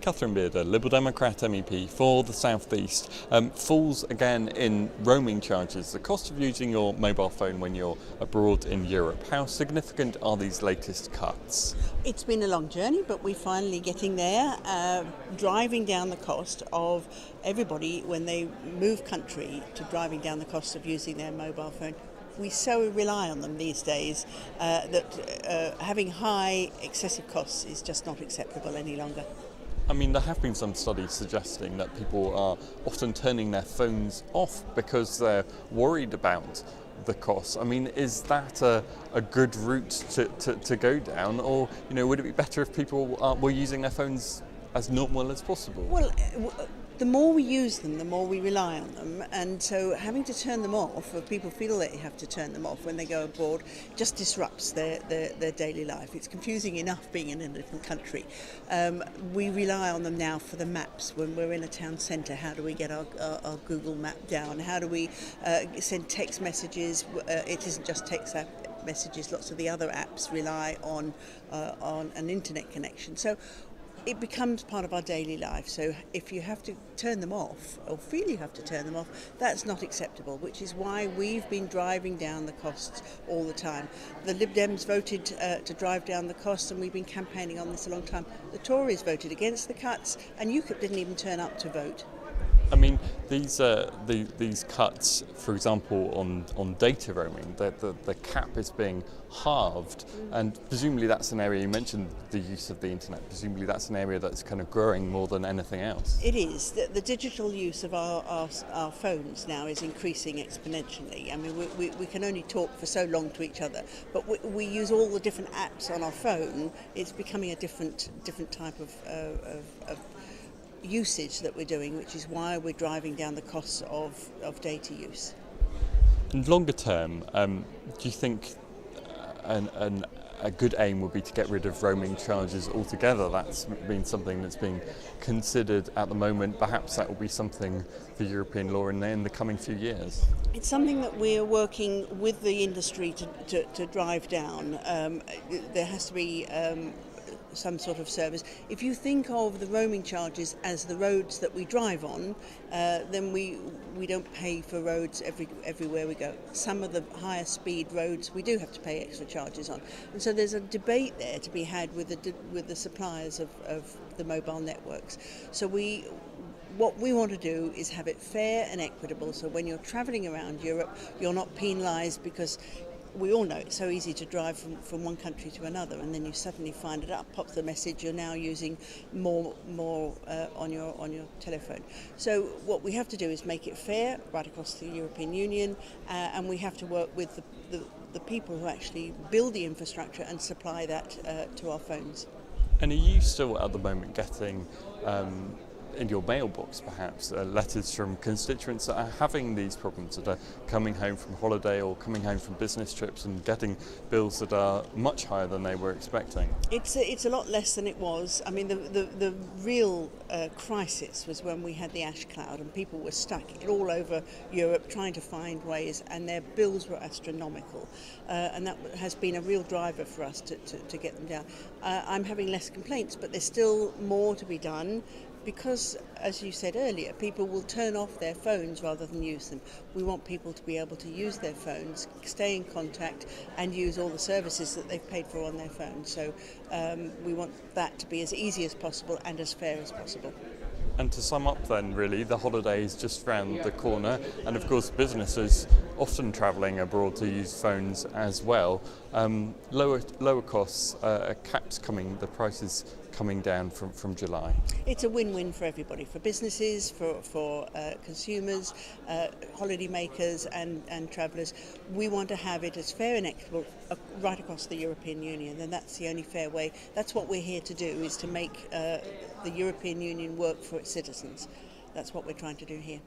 Catherine Bearder, Liberal Democrat MEP for the South East, falls again in roaming charges, the cost of using your mobile phone when you're abroad in Europe. How significant are these latest cuts? It's been a long journey, but we're finally getting there, driving down the cost of everybody when they move country, to driving down the cost of using their mobile phone. We so rely on them these days that having high excessive costs is just not acceptable any longer. I mean, there have been some studies suggesting that people are often turning their phones off because they're worried about the costs. I mean, is that a good route to go down, or would it be better if people were using their phones as normal as possible? Well, the more we use them, the more we rely on them, and so having to turn them off, or people feel they have to turn them off when they go abroad, just disrupts their daily life. It's confusing enough being in a different country. We rely on them now for the maps. When we're in a town centre, how do we get our Google map down? How do we send text messages? It isn't just text messages. Lots of the other apps rely on an internet connection. So it becomes part of our daily life. So if you have to turn them off, or feel you have to turn them off, that's not acceptable, which is why we've been driving down the costs all the time. The Lib Dems voted to drive down the costs, and we've been campaigning on this a long time. The Tories voted against the cuts, and UKIP didn't even turn up to vote. I mean, these cuts, for example, on data roaming, the cap is being halved, and presumably that's an area, you mentioned the use of the internet, presumably that's an area that's kind of growing more than anything else. It is. The digital use of our phones now is increasing exponentially. I mean, we can only talk for so long to each other, but we use all the different apps on our phone. It's becoming a different type of usage that we're doing, which is why we're driving down the costs of data use. And longer term, do you think a good aim would be to get rid of roaming charges altogether? That's been something that's being considered at the moment. Perhaps that will be something for European law in the coming few years. It's something that we're working with the industry to drive down. There has to be some sort of service. If you think of the roaming charges as the roads that we drive on, then we don't pay for roads everywhere we go. Some of the higher speed roads we do have to pay extra charges on, and so there's a debate there to be had with the suppliers of the mobile networks. So what we want to do is have it fair and equitable, so when you're travelling around Europe, you're not penalised, because we all know it's so easy to drive from one country to another, and then you suddenly find it up, pops the message, you're now using more on your telephone. So what we have to do is make it fair right across the European Union, and we have to work with the people who actually build the infrastructure and supply that to our phones. And are you still at the moment getting in your mailbox perhaps letters from constituents that are having these problems, that are coming home from holiday or coming home from business trips and getting bills that are much higher than they were expecting? It's a lot less than it was. I mean, the real crisis was when we had the ash cloud and people were stuck all over Europe trying to find ways, and their bills were astronomical, and that has been a real driver for us to get them down. I'm having less complaints, but there's still more to be done, because, as you said earlier, people will turn off their phones rather than use them. We want people to be able to use their phones, stay in contact, and use all the services that they've paid for on their phones. So we want that to be as easy as possible and as fair as possible. And to sum up then, really, the holiday is just round the corner, and of course businesses often travelling abroad to use phones as well. Lower costs, caps coming, the prices coming down from July. It's a win-win for everybody, for businesses, for consumers, holiday makers and travellers. We want to have it as fair and equitable right across the European Union, and that's the only fair way. That's what we're here to do, is to make the European Union work for its citizens. That's what we're trying to do here.